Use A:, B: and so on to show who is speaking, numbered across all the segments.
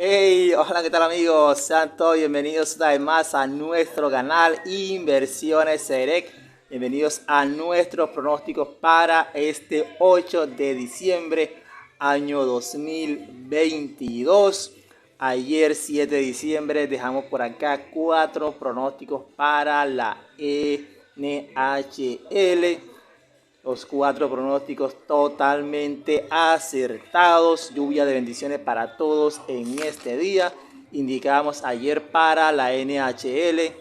A: Hey, hola, ¿qué tal amigos? Sean todos bienvenidos una vez más a nuestro canal Inversiones Select. Bienvenidos a nuestros pronósticos para este 8 de diciembre, año 2022. Ayer 7 de diciembre dejamos por acá 4 pronósticos para la NHL. Los 4 pronósticos totalmente acertados. Lluvia de bendiciones para todos en este día. Indicamos ayer para la NHL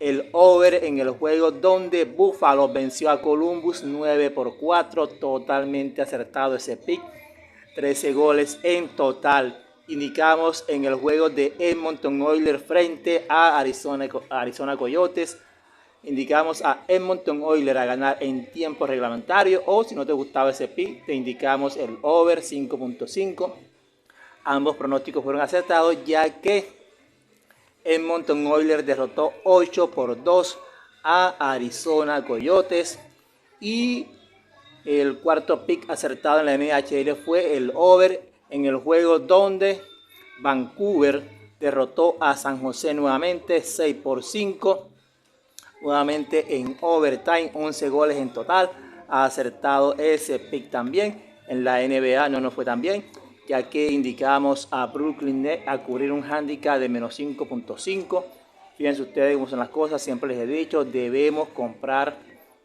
A: el over en el juego donde Buffalo venció a Columbus 9-4. Totalmente acertado ese pick. 13 goles en total. Indicamos en el juego de Edmonton Oilers frente a Arizona Coyotes. Indicamos a Edmonton Oilers a ganar en tiempo reglamentario, o si no te gustaba ese pick, te indicamos el over 5.5. Ambos pronósticos fueron acertados, ya que Edmonton Oilers derrotó 8-2 a Arizona Coyotes. Y el cuarto pick acertado en la NHL fue el over en el juego donde Vancouver derrotó a San José nuevamente 6-5. Nuevamente en overtime, 11 goles en total. Ha acertado ese pick también. En la NBA no nos fue tan bien, ya que indicamos a Brooklyn Nets a cubrir un handicap de menos 5.5. Fíjense ustedes cómo son las cosas. Siempre les he dicho, debemos comprar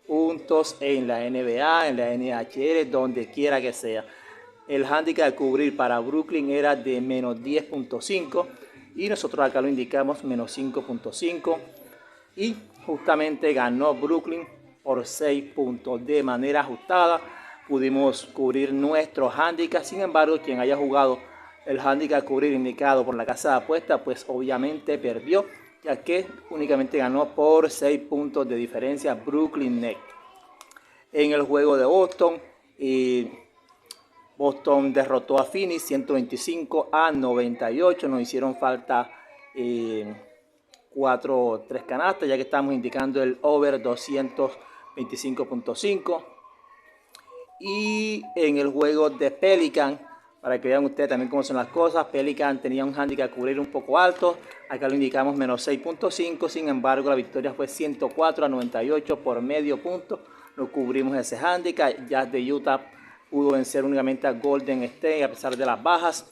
A: puntos en la NBA, en la NHL, donde quiera que sea. El handicap de cubrir para Brooklyn era de menos 10.5 y nosotros acá lo indicamos menos 5.5. Y justamente ganó Brooklyn por 6 puntos de manera ajustada. Pudimos cubrir nuestro handicap. Sin embargo, quien haya jugado el handicap a cubrir indicado por la casa de apuesta, pues obviamente perdió, ya que únicamente ganó por 6 puntos de diferencia Brooklyn Nets. En el juego de Boston, Boston derrotó a Phoenix 125-98. Nos hicieron falta 3 canastas, ya que estamos indicando el over 225.5. Y en el juego de Pelican, para que vean ustedes también cómo son las cosas, Pelican tenía un handicap a cubrir un poco alto, acá lo indicamos menos 6.5. Sin embargo, la victoria fue 104-98 por medio punto. No cubrimos ese handicap. Jazz de Utah pudo vencer únicamente a Golden State a pesar de las bajas,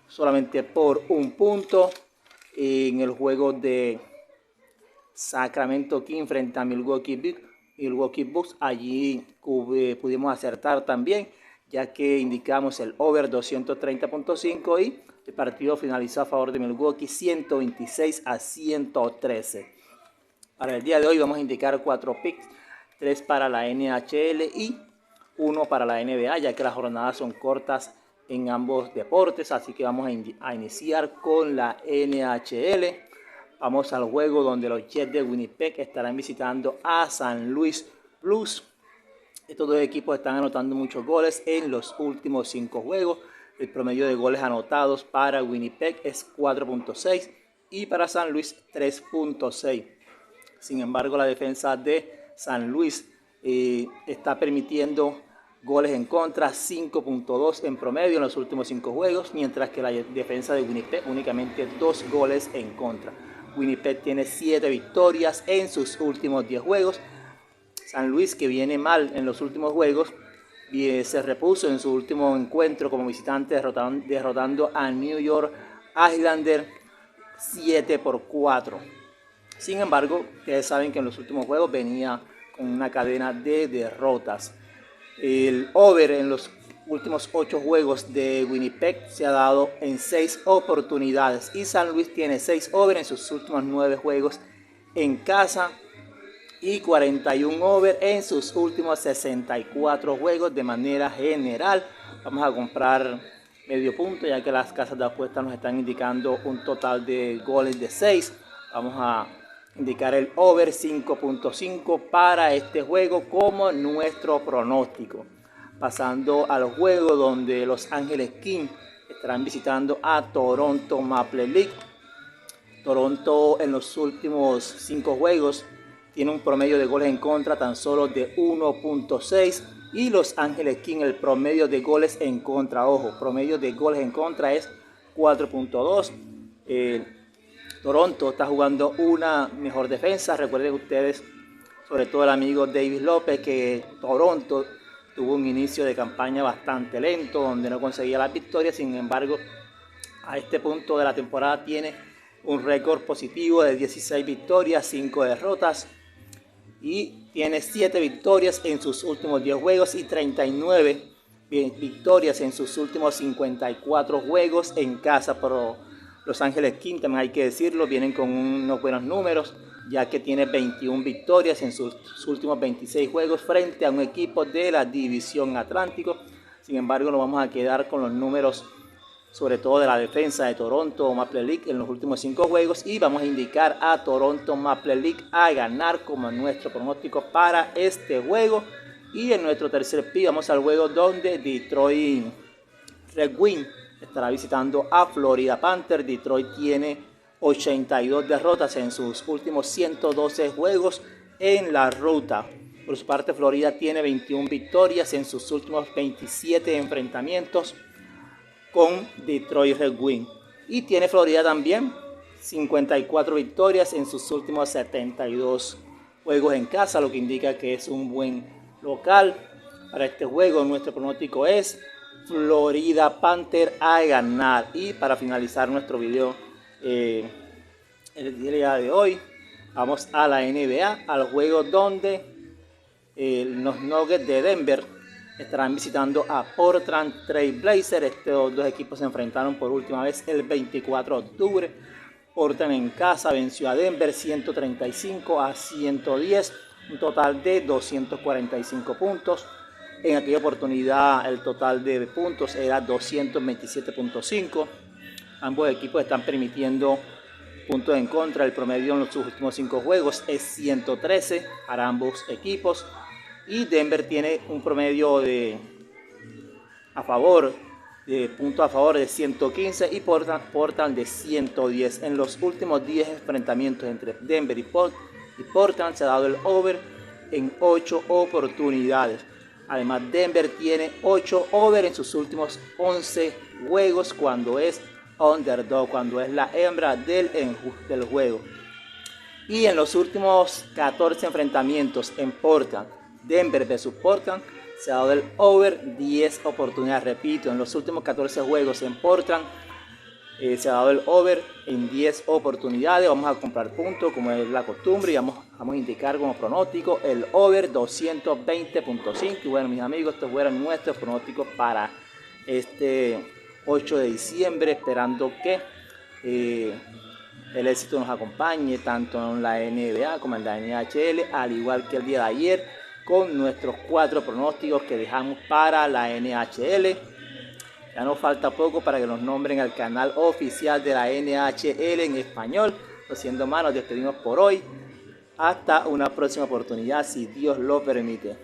A: solamente por un punto. En el juego de Sacramento Kings frente a Milwaukee Bucks, allí pudimos acertar también, ya que indicamos el over 230.5 y el partido finalizó a favor de Milwaukee 126-113. Para el día de hoy vamos a indicar 4 picks, 3 para la NHL y 1 para la NBA, ya que las jornadas son cortas en ambos deportes. Así que vamos a iniciar con la NHL. Vamos al juego donde los Jets de Winnipeg estarán visitando a San Luis Blues. Estos dos equipos están anotando muchos goles en los últimos 5 juegos. El promedio de goles anotados para Winnipeg es 4.6 y para San Luis 3.6. Sin embargo, la defensa de San Luis está permitiendo goles en contra, 5.2 en promedio en los últimos 5 juegos, mientras que la defensa de Winnipeg únicamente 2 goles en contra. Winnipeg tiene 7 victorias en sus últimos 10 juegos. San Luis, que viene mal en los últimos juegos, se repuso en su último encuentro como visitante derrotando a New York Islanders 7-4. Sin embargo, ustedes saben que en los últimos juegos venía con una cadena de derrotas. El over en los últimos 8 juegos de Winnipeg se ha dado en 6 oportunidades y San Luis tiene 6 over en sus últimos 9 juegos en casa y 41 over en sus últimos 64 juegos de manera general. Vamos a comprar medio punto, ya que las casas de apuestas nos están indicando un total de goles de 6. Vamos a indicar el over 5.5 para este juego como nuestro pronóstico. Pasando al juego donde Los Ángeles Kings estarán visitando a Toronto Maple Leafs. Toronto en los últimos 5 juegos tiene un promedio de goles en contra tan solo de 1.6 y Los Ángeles Kings el promedio de goles en contra, ojo, promedio de goles en contra es 4.2. Toronto está jugando una mejor defensa. Recuerden ustedes, sobre todo el amigo David López, que Toronto tuvo un inicio de campaña bastante lento, donde no conseguía las victorias. Sin embargo, a este punto de la temporada tiene un récord positivo de 16 victorias, 5 derrotas, y tiene 7 victorias en sus últimos 10 juegos y 39 victorias en sus últimos 54 juegos en casa. Pero Los Ángeles Kings, también hay que decirlo, vienen con unos buenos números, ya que tiene 21 victorias en sus últimos 26 juegos frente a un equipo de la División Atlántico. Sin embargo, nos vamos a quedar con los números, sobre todo de la defensa de Toronto Maple Leaf en los últimos 5 juegos, y vamos a indicar a Toronto Maple Leaf a ganar como nuestro pronóstico para este juego. Y en nuestro tercer pick vamos al juego donde Detroit Red Wings estará visitando a Florida Panthers. Detroit tiene 82 derrotas en sus últimos 112 juegos en la ruta. Por su parte, Florida tiene 21 victorias en sus últimos 27 enfrentamientos con Detroit Red Wings. Y tiene Florida también 54 victorias en sus últimos 72 juegos en casa, lo que indica que es un buen local. Para este juego nuestro pronóstico es Florida Panthers a ganar. Y para finalizar nuestro video el día de hoy, vamos a la NBA, al juego donde los Nuggets de Denver estarán visitando a Portland Trail Blazers. Estos dos equipos se enfrentaron por última vez el 24 de octubre. Portland en casa venció a Denver 135-110, un total de 245 puntos. En aquella oportunidad el total de puntos era 227.5. Ambos equipos están permitiendo puntos en contra. El promedio en sus últimos 5 juegos es 113 para ambos equipos. Y Denver tiene un promedio de puntos a favor de 115 y Portland de 110. En los últimos 10 enfrentamientos entre Denver y Portland se ha dado el over en 8 oportunidades. Además, Denver tiene 8 over en sus últimos 11 juegos cuando es underdog, cuando es la hembra del juego. Y en los últimos 14 enfrentamientos en Portland, Denver versus Portland, se ha dado el over 10 oportunidades. Repito, en los últimos 14 juegos en Portland se ha dado el over en 10 oportunidades. Vamos a comprar puntos como es la costumbre y vamos a indicar como pronóstico el over 220.5. Y bueno, mis amigos, estos fueron nuestros pronósticos para este 8 de diciembre, esperando que el éxito nos acompañe tanto en la NBA como en la NHL, al igual que el día de ayer con nuestros 4 pronósticos que dejamos para la NHL. Ya nos falta poco para que nos nombren al canal oficial de la NHL en español. Siendo más, nos despedimos por hoy. Hasta una próxima oportunidad, si Dios lo permite.